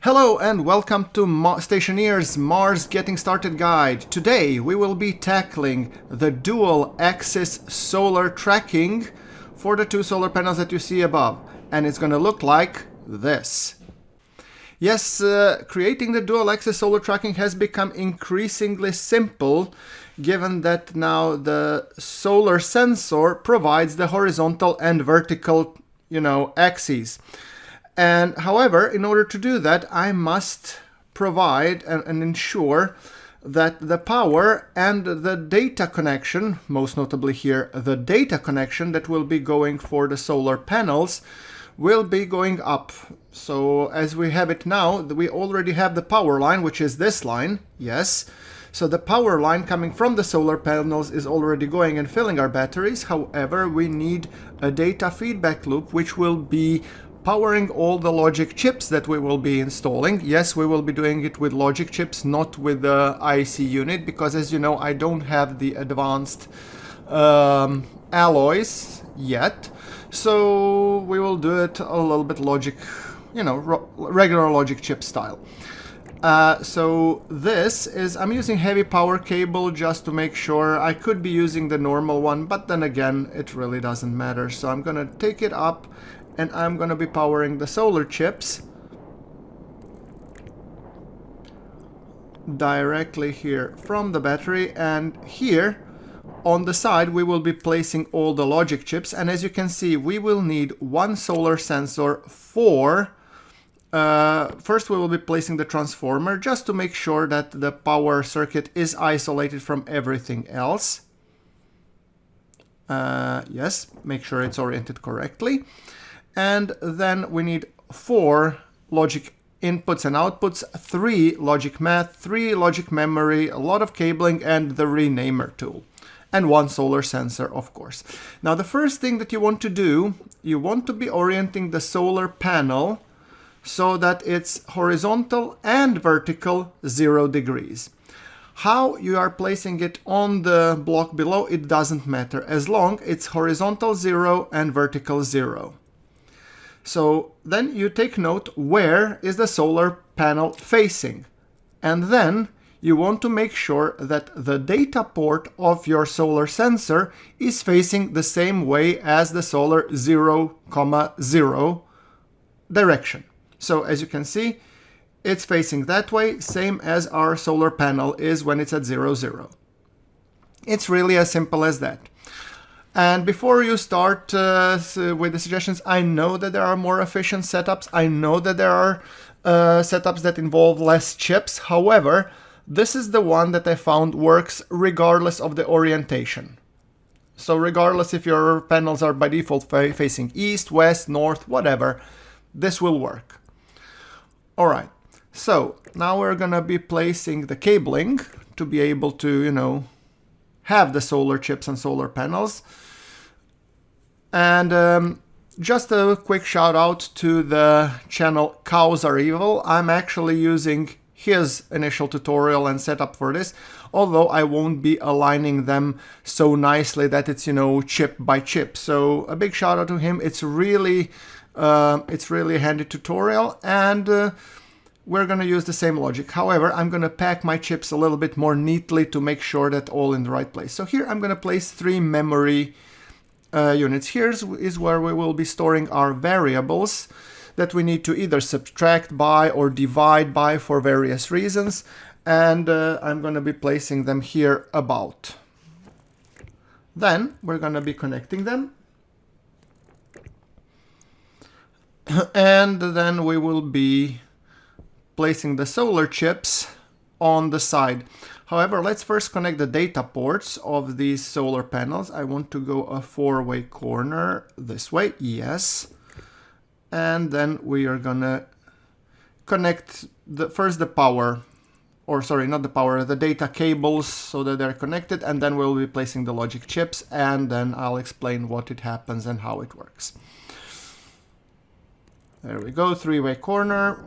Hello and welcome to Stationeers Mars Getting Started Guide. Today we will be tackling the dual axis solar tracking for the two solar panels that you see above, and it's going to look like this. Yes, creating the dual axis solar tracking has become increasingly simple given that now the solar sensor provides the horizontal and vertical, axes. And however, in order to do that, I must provide and ensure that the power and the data connection, most notably here, the data connection that will be going for the solar panels, will be going up. So as we have it now, we already have the power line, which is this line, yes. So the power line coming from the solar panels is already going and filling our batteries. However, we need a data feedback loop, which will be powering all the logic chips that we will be installing. Yes, we will be doing it with logic chips, not with the IC unit, because as you know, I don't have the advanced alloys yet. So we will do it a little bit logic, regular logic chip style. So this is, I'm using heavy power cable just to make sure. I could be using the normal one, but then again, it really doesn't matter. So I'm gonna take it up and I'm gonna be powering the solar chips directly here from the battery, and here on the side we will be placing all the logic chips. And as you can see, we will need one solar sensor for first we will be placing the transformer just to make sure that the power circuit is isolated from everything else. Yes, make sure it's oriented correctly. And then we need 4 logic inputs and outputs, 3 logic math, 3 logic memory, a lot of cabling, and the renamer tool. And 1 solar sensor, of course. Now the first thing that you want to do, you want to be orienting the solar panel so that it's horizontal and vertical 0 degrees. How you are placing it on the block below, it doesn't matter, as long as it's horizontal 0 and vertical 0. So then you take note, where is the solar panel facing? And then you want to make sure that the data port of your solar sensor is facing the same way as the solar 0, 0 direction. So as you can see, it's facing that way, same as our solar panel is when it's at 0, 0. It's really as simple as that. And before you start with the suggestions, I know that there are more efficient setups. I know that there are setups that involve less chips. However, this is the one that I found works regardless of the orientation. So regardless if your panels are by default facing east, west, north, whatever, this will work. All right, so now we're gonna be placing the cabling to be able to, have the solar chips and solar panels. And just a quick shout out to the channel Cows Are Evil. I'm actually using his initial tutorial and setup for this, although I won't be aligning them so nicely that it's, chip by chip. So a big shout out to him. It's really a handy tutorial, and we're going to use the same logic. However, I'm going to pack my chips a little bit more neatly to make sure that all in the right place. So here I'm going to place 3 memory units. Here is where we will be storing our variables that we need to either subtract by or divide by for various reasons. And I'm going to be placing them here about. Then we're going to be connecting them. And then we will be placing the solar chips on the side. However, let's first connect the data ports of these solar panels. I want to go a 4-way corner this way, yes. And then we are gonna connect first the power, or sorry, not the power, the data cables so that they're connected, and then we'll be placing the logic chips, and then I'll explain what it happens and how it works. There we go, 3-way corner.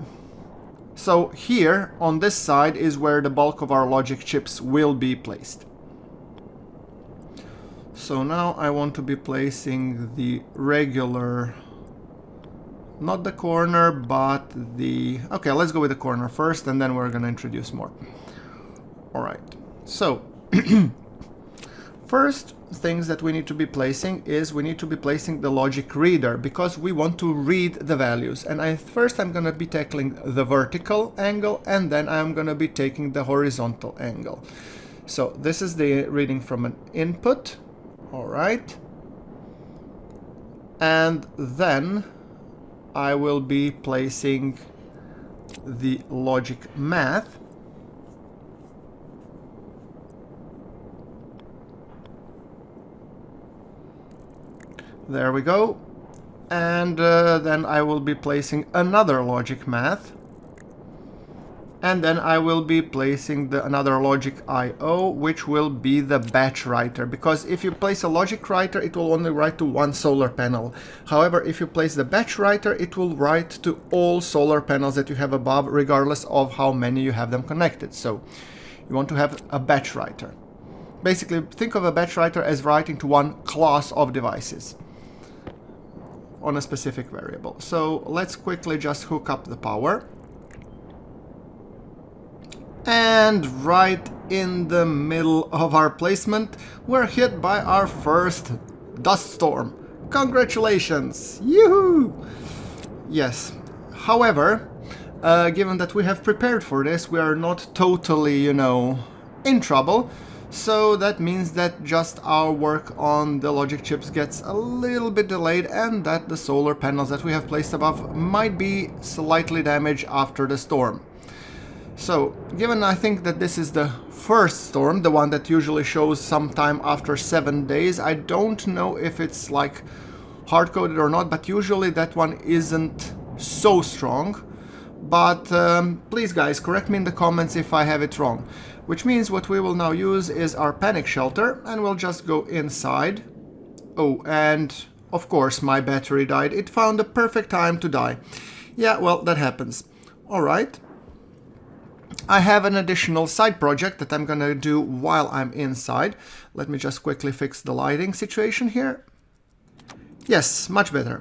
So here on this side is where the bulk of our logic chips will be placed. So now I want to be placing the regular not the corner, but the... Okay, let's go with the corner first, and then we're going to introduce more. All right, so first things that we need to be placing is we need to be placing the logic reader, because we want to read the values. And first I'm going to be tackling the vertical angle, and then I'm going to be taking the horizontal angle. So this is the reading from an input. All right. And then I will be placing the logic math. There we go. And then I will be placing another logic math. And then I will be placing another logic I/O, which will be the batch writer. Because if you place a logic writer, it will only write to one solar panel. However, if you place the batch writer, it will write to all solar panels that you have above, regardless of how many you have them connected. So you want to have a batch writer. Basically, think of a batch writer as writing to one class of devices on a specific variable. So let's quickly just hook up the power. And right in the middle of our placement, we're hit by our first dust storm. Congratulations! Yoo-hoo! Yes. However, given that we have prepared for this, we are not totally, you know, in trouble. So that means that just our work on the logic chips gets a little bit delayed, and that the solar panels that we have placed above might be slightly damaged after the storm. So, given I think that this is the first storm, the one that usually shows sometime after 7 days, I don't know if it's like hard-coded or not, but usually that one isn't so strong. But please guys, correct me in the comments if I have it wrong. Which means what we will now use is our panic shelter, and we'll just go inside. Oh, and of course my battery died. It found the perfect time to die. Yeah, well, that happens. Alright. I have an additional side project that I'm gonna do while I'm inside. Let me just quickly fix the lighting situation here. Yes, much better.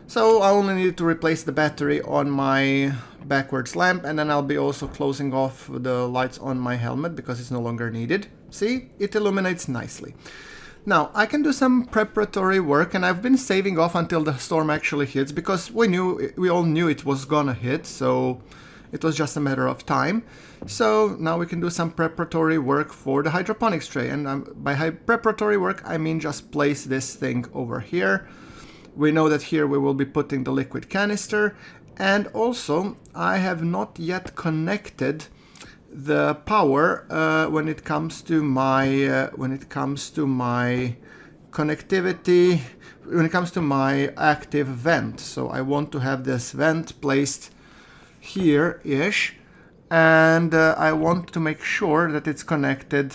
So I only need to replace the battery on my backwards lamp, and then I'll be also closing off the lights on my helmet because it's no longer needed. See, it illuminates nicely. Now, I can do some preparatory work, and I've been saving off until the storm actually hits, because we all knew it was gonna hit, so it was just a matter of time. So now we can do some preparatory work for the hydroponics tray. And by preparatory work, I mean just place this thing over here. We know that here we will be putting the liquid canister. And also, I have not yet connected the power when it comes to my connectivity, when it comes to my active vent. So I want to have this vent placed here-ish, and I want to make sure that it's connected.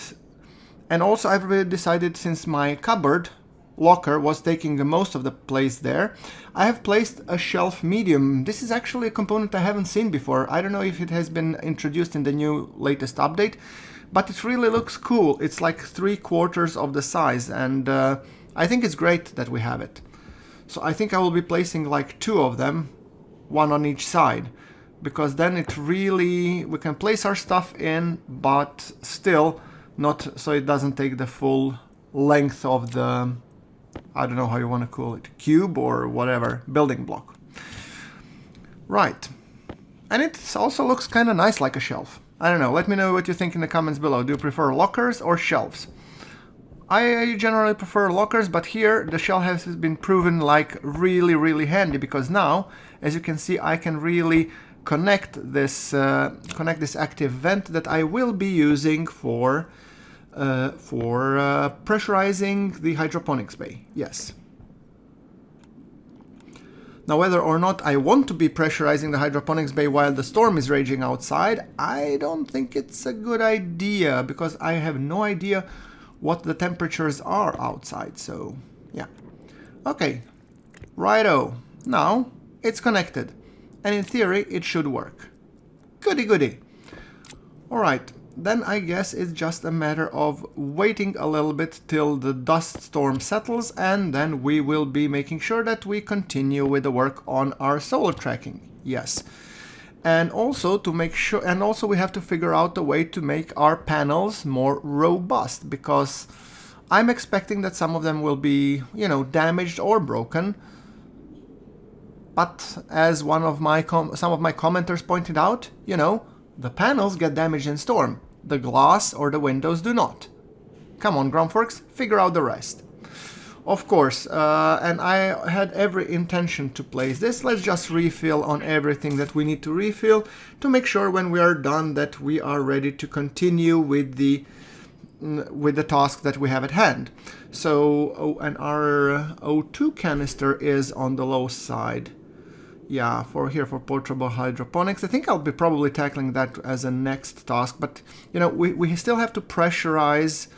And also I've already decided, since my cupboard locker was taking most of the place there, I have placed a shelf medium. This is actually a component I haven't seen before. I don't know if it has been introduced in the new latest update, but it really looks cool. It's like 3/4 of the size, and I think it's great that we have it. So I think I will be placing like 2 of them, one on each side, because then we can place our stuff in, but still not so it doesn't take the full length of the, I don't know how you want to call it, cube or whatever, building block. Right. And it also looks kind of nice like a shelf. I don't know, let me know what you think in the comments below. Do you prefer lockers or shelves? I generally prefer lockers, but here the shelf has been proven like really, really handy, because now, as you can see, I can really connect this active vent that I will be using for pressurizing the hydroponics bay. Yes. Now, whether or not I want to be pressurizing the hydroponics bay while the storm is raging outside, I don't think it's a good idea, because I have no idea what the temperatures are outside. So yeah. Okay, righto. Now it's connected, and in theory it should work. Goody goody. Alright, then I guess it's just a matter of waiting a little bit till the dust storm settles, and then we will be making sure that we continue with the work on our solar tracking. Yes. And also to make sure, and also we have to figure out a way to make our panels more robust, because I'm expecting that some of them will be, you know, damaged or broken. But as some of my commenters pointed out, you know, the panels get damaged in storm. The glass or the windows do not. Come on, GrunfWorks, figure out the rest. Of course, and I had every intention to place this. Let's just refill on everything that we need to refill to make sure when we are done that we are ready to continue with the task that we have at hand. So, and our O2 canister is on the low side. Yeah, for portable hydroponics. I think I'll be probably tackling that as a next task, but you know, we still have to pressurize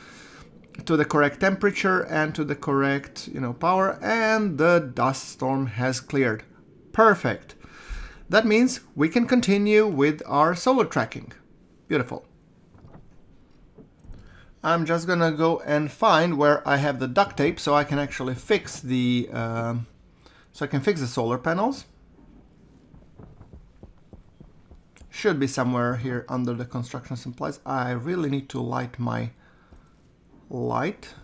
to the correct temperature and to the correct, you know, power, and the dust storm has cleared. Perfect. That means we can continue with our solar tracking. Beautiful. I'm just gonna go and find where I have the duct tape so I can actually fix the solar panels. Should be somewhere here under the construction supplies. I really need to light my light.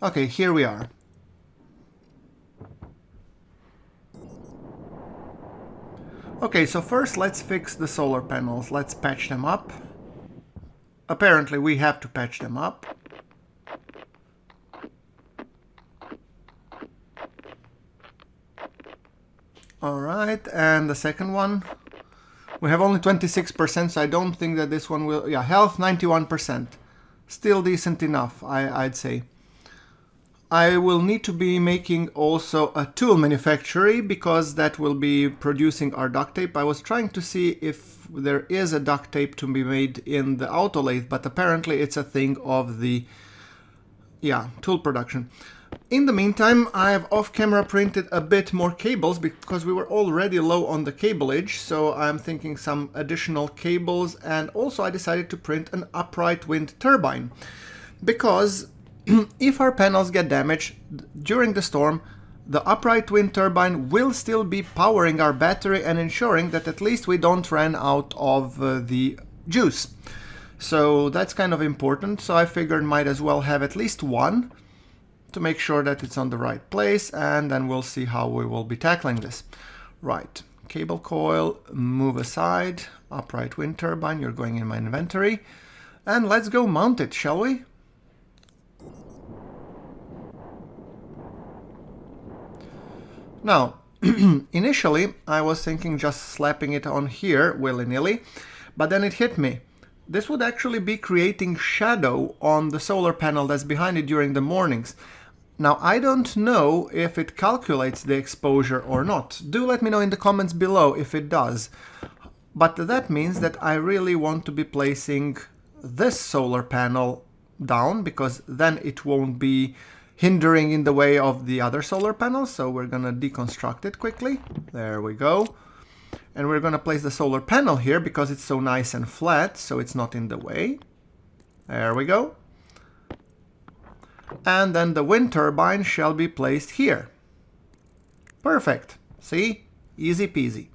Okay, here we are. Okay, so first let's fix the solar panels. Let's patch them up. Apparently we have to patch them up. Alright, and the second one. We have only 26%, so I don't think that this one will... Yeah, health 91%. Still decent enough, I'd say. I will need to be making also a tool manufactory, because that will be producing our duct tape. I was trying to see if there is a duct tape to be made in the auto lathe, but apparently it's a thing of the tool production. In the meantime, I have off-camera printed a bit more cables because we were already low on the cableage, so I'm thinking some additional cables, and also I decided to print an upright wind turbine, because if our panels get damaged during the storm, the upright wind turbine will still be powering our battery and ensuring that at least we don't run out of the juice. So that's kind of important, so I figured might as well have at least one to make sure that it's on the right place, and then we'll see how we will be tackling this. Right, cable coil, move aside, upright wind turbine, you're going in my inventory, and let's go mount it, shall we? Now, initially I was thinking just slapping it on here willy-nilly, but then it hit me. This would actually be creating shadow on the solar panel that's behind it during the mornings. Now, I don't know if it calculates the exposure or not. Do let me know in the comments below if it does. But that means that I really want to be placing this solar panel down, because then it won't be hindering in the way of the other solar panels. So we're gonna deconstruct it quickly. There we go. And we're gonna place the solar panel here because it's so nice and flat, so it's not in the way. There we go. And then the wind turbine shall be placed here. Perfect. See? Easy peasy.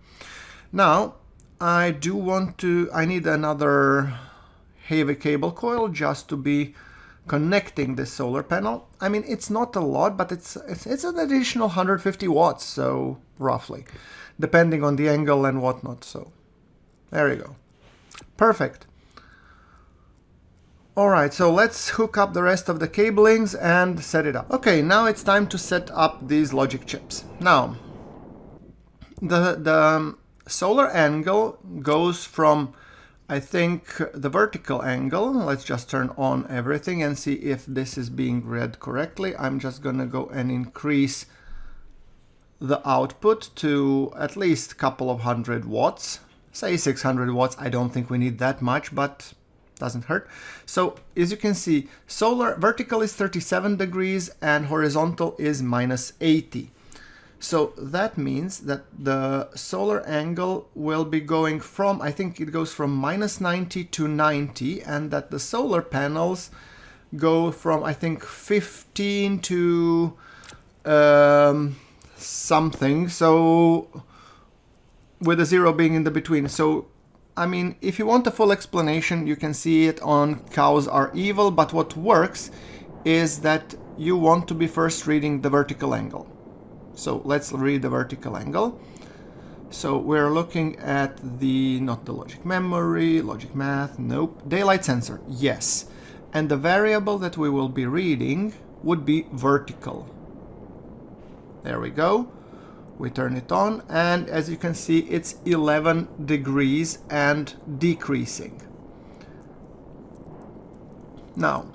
Now, I need another heavy cable coil just to be connecting this solar panel. I mean, it's not a lot, but it's an additional 150 watts, so roughly, depending on the angle and whatnot. So there you go. Perfect. Alright, so let's hook up the rest of the cablings and set it up. Okay, now it's time to set up these logic chips. Now, the solar angle goes from, I think, the vertical angle. Let's just turn on everything and see if this is being read correctly. I'm just gonna go and increase the output to at least a couple of 100 watts. Say 600 watts. I don't think we need that much, but doesn't hurt. So as you can see, solar vertical is 37 degrees and horizontal is -80. So that means that the solar angle will be going from, I think it goes from -90 to 90, and that the solar panels go from, I think, 15 to something, so with a 0 being in the between. So, I mean, if you want a full explanation, you can see it on Cows Are Evil, but what works is that you want to be first reading the vertical angle. So let's read the vertical angle. So we're looking at not the logic memory, logic math, nope, daylight sensor, yes. And the variable that we will be reading would be vertical. There we go. We turn it on, and as you can see, it's 11 degrees and decreasing. Now,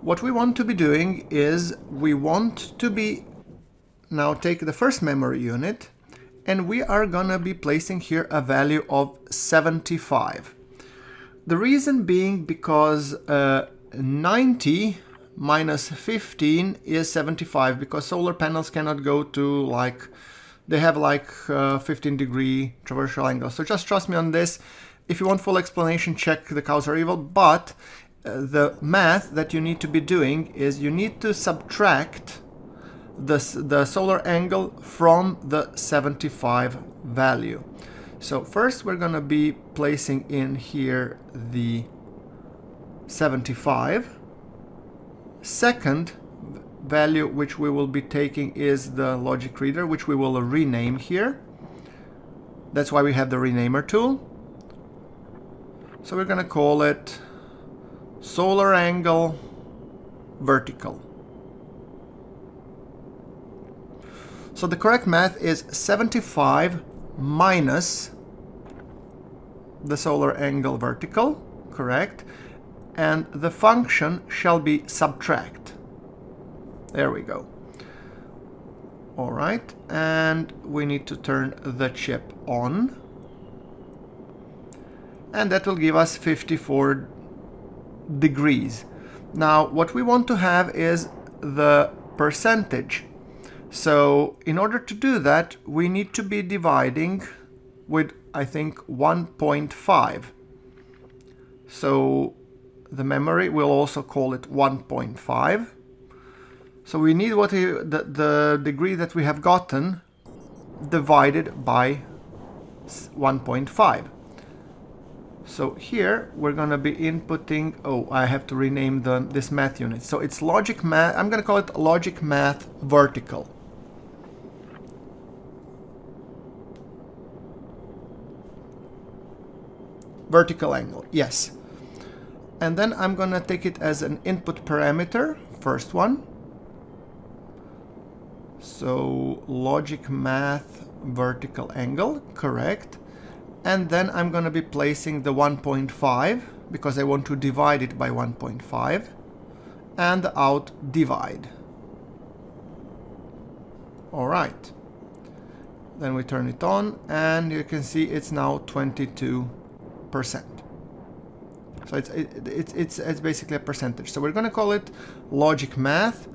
what we want to be doing is we want to be now take the first memory unit, and we are gonna be placing here a value of 75. The reason being because 90 minus 15 is 75, because solar panels cannot go to they have 15-degree traversal angle. So just trust me on this. If you want full explanation, check the Cows Are Evil, but the math that you need to be doing is you need to subtract the solar angle from the 75 value. So first we're gonna be placing in here the 75. Second value which we will be taking is the logic reader, which we will rename here. That's why we have the renamer tool. So we're gonna call it solar angle vertical. So the correct math is 75 minus the solar angle vertical, correct? And the function shall be subtract. There we go. All right, and we need to turn the chip on. And that will give us 54 degrees. Now, what we want to have is the percentage. So in order to do that, we need to be dividing with, I think, 1.5. So the memory, we'll also call it 1.5. So we need the degree that we have gotten divided by 1.5. So here we're going to be inputting, I have to rename this math unit. So it's logic math, I'm going to call it logic math vertical. Vertical angle, yes. And then I'm gonna take it as an input parameter, first one. So logic math vertical angle, correct. And then I'm gonna be placing the 1.5 because I want to divide it by 1.5, and the out divide. All right. Then we turn it on, and you can see it's now 22%. So it's basically a percentage. So we're going to call it logic math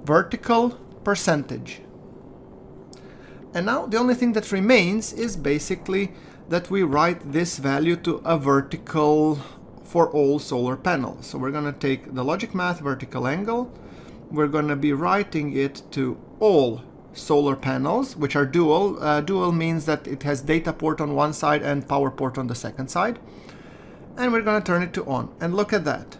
vertical percentage. And now the only thing that remains is basically that we write this value to a vertical for all solar panels. So we're going to take the logic math vertical angle. We're going to be writing it to all solar panels, which are dual. Dual means that it has data port on one side and power port on the second side. And we're going to turn it to on. And look at that.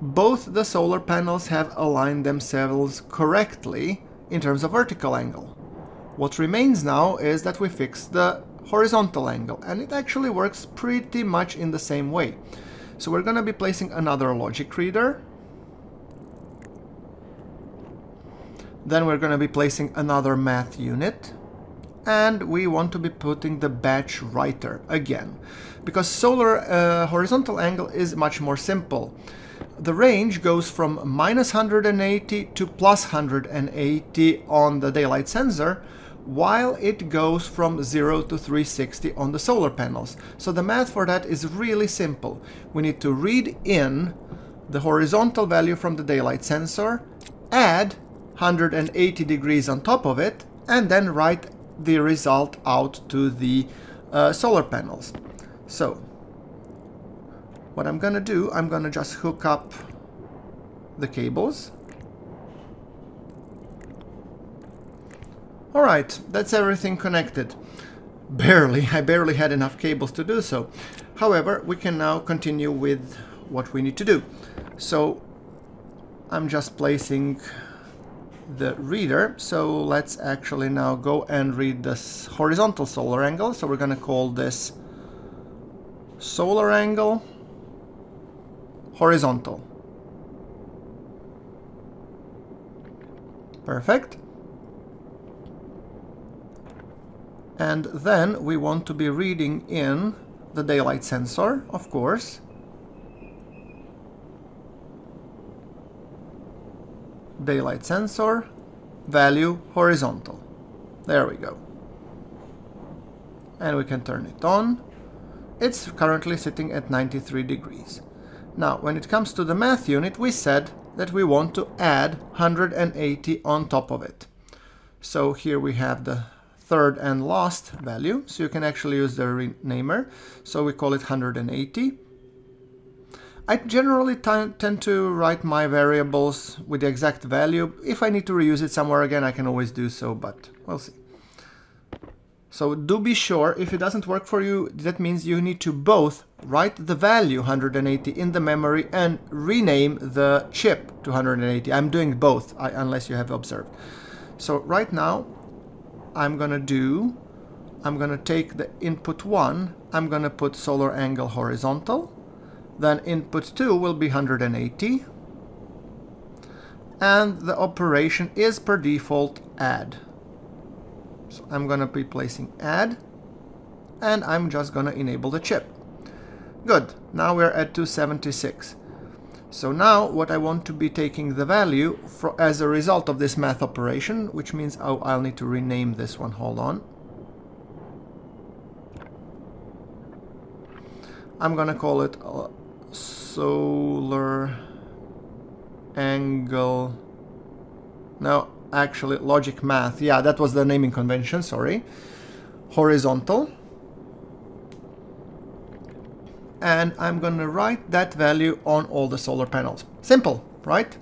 Both the solar panels have aligned themselves correctly in terms of vertical angle. What remains now is that we fix the horizontal angle, and it actually works pretty much in the same way. So we're going to be placing another logic reader. Then we're going to be placing another math unit, and we want to be putting the batch writer again, because solar horizontal angle is much more simple. The range goes from -180 to +180 on the daylight sensor, while it goes from 0 to 360 on the solar panels. So the math for that is really simple. We need to read in the horizontal value from the daylight sensor, add 180 degrees on top of it, and then write the result out to the solar panels. So what I'm gonna do, I'm gonna just hook up the cables. Alright, that's everything connected. I barely had enough cables to do so. However, we can now continue with what we need to do. So I'm just placing the reader. So let's actually now go and read this horizontal solar angle. So we're going to call this solar angle horizontal. Perfect. And then we want to be reading in the daylight sensor, of course. Daylight sensor, value horizontal. There we go. And we can turn it on. It's currently sitting at 93 degrees. Now, when it comes to the math unit, we said that we want to add 180 on top of it. So here we have the third and last value, so you can actually use the renamer. So we call it 180. I generally tend to write my variables with the exact value. If I need to reuse it somewhere again, I can always do so, but we'll see. So do be sure, if it doesn't work for you, that means you need to both write the value 180 in the memory and rename the chip to 180. I'm doing both, unless you have observed. So right now, I'm gonna take the input 1, I'm gonna put solar angle horizontal, then input 2 will be 180, and the operation is per default add. So I'm gonna be placing add, and I'm just gonna enable the chip. Good, now we're at 276. So now what I want to be taking the value as a result of this math operation, which means I'll need to rename this one, hold on. I'm gonna call it solar angle, no, actually logic math, yeah, that was the naming convention, sorry, horizontal. And I'm gonna write that value on all the solar panels. Simple, right?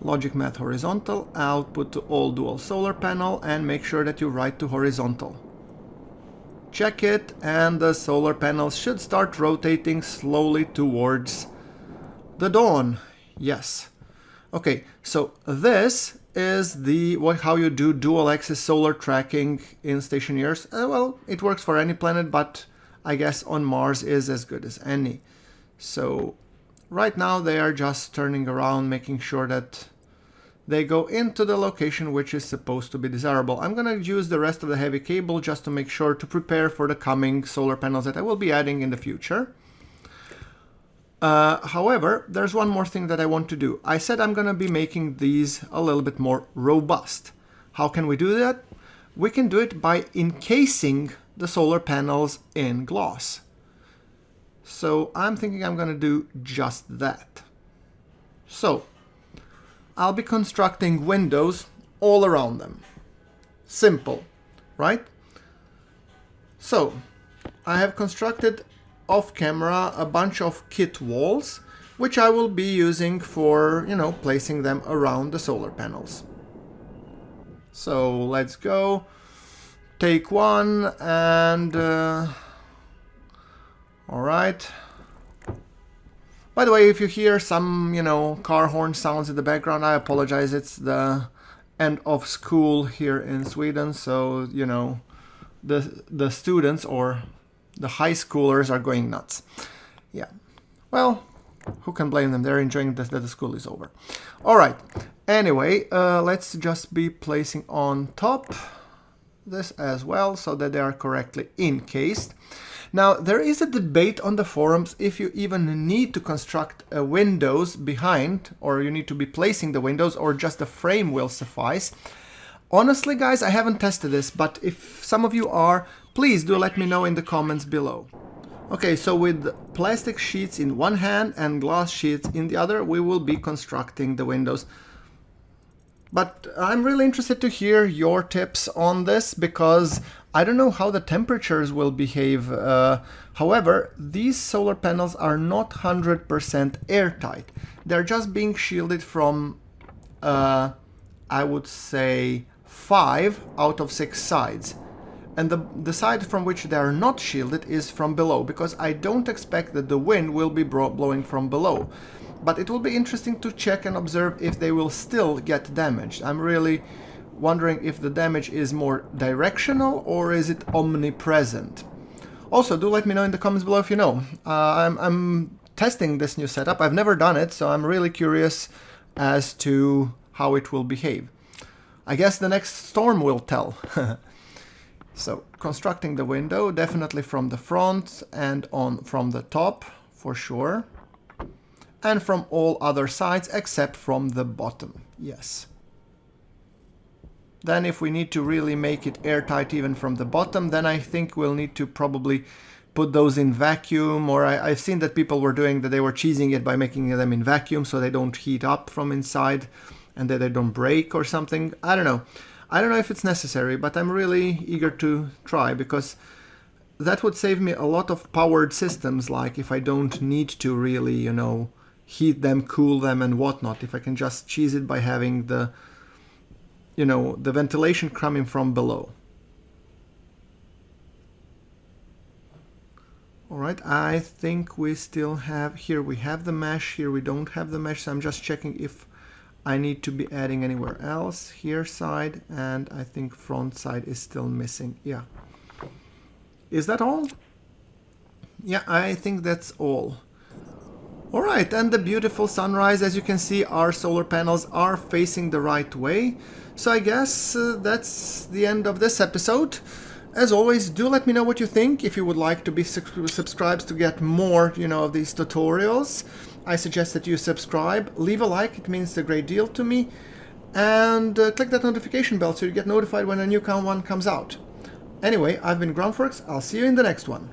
Logic math horizontal, output to all dual solar panel, and make sure that you write to horizontal. Check it, and the solar panels should start rotating slowly towards the dawn. Yes. Okay, so this is how you do dual axis solar tracking in Stationeers. Well, it works for any planet, but I guess on Mars is as good as any. So right now they are just turning around, making sure that they go into the location which is supposed to be desirable. I'm gonna use the rest of the heavy cable just to make sure to prepare for the coming solar panels that I will be adding in the future. However, there's one more thing that I want to do. I said I'm going to be making these a little bit more robust. How can we do that? We can do it by encasing the solar panels in gloss. So I'm thinking I'm going to do just that. So I'll be constructing windows all around them. Simple, right? So I have constructed off camera a bunch of kit walls, which I will be using for, placing them around the solar panels. So let's go. Take one, and all right. By the way, if you hear some, car horn sounds in the background, I apologize. It's the end of school here in Sweden, so, the students or the high schoolers are going nuts. Yeah. Well, who can blame them? They're enjoying that the school is over. All right. Anyway, let's just be placing on top this as well so that they are correctly encased. Now, there is a debate on the forums if you even need to construct windows behind, or you need to be placing the windows, or just the frame will suffice. Honestly, guys, I haven't tested this, but if some of you are, please do let me know in the comments below. Okay, so with plastic sheets in one hand and glass sheets in the other, we will be constructing the windows. But I'm really interested to hear your tips on this, because I don't know how the temperatures will behave. However, these solar panels are not 100% airtight. They're just being shielded from, I would say, 5 out of 6 sides. And the side from which they are not shielded is from below, because I don't expect that the wind will be blowing from below. But it will be interesting to check and observe if they will still get damaged. I'm really wondering if the damage is more directional or is it omnipresent. Also, do let me know in the comments below if you know. I'm testing this new setup. I've never done it, so I'm really curious as to how it will behave. I guess the next storm will tell. So, constructing the window, definitely from the front and from the top, for sure. And from all other sides, except from the bottom, yes. Then if we need to really make it airtight even from the bottom, then I think we'll need to probably put those in vacuum, or I've seen that people were doing that, they were cheesing it by making them in vacuum so they don't heat up from inside and that they don't break or something. I don't know. I don't know if it's necessary, but I'm really eager to try, because that would save me a lot of powered systems, like if I don't need to really, you know, heat them, cool them and whatnot, if I can just cheese it by having the, you know, the ventilation coming from below. Alright, I think we still have, here we have the mesh, here we don't have the mesh, so I'm just checking if I need to be adding anywhere else. Here side, and I think front side is still missing. Yeah. Is that all? Yeah, I think that's all. Alright, and the beautiful sunrise, as you can see, our solar panels are facing the right way. So I guess that's the end of this episode. As always, do let me know what you think. If you would like to be subscribed to get more, you know, of these tutorials, I suggest that you subscribe. Leave a like, it means a great deal to me. And click that notification bell so you get notified when a new one comes out. Anyway, I've been GrunfWorks. I'll see you in the next one.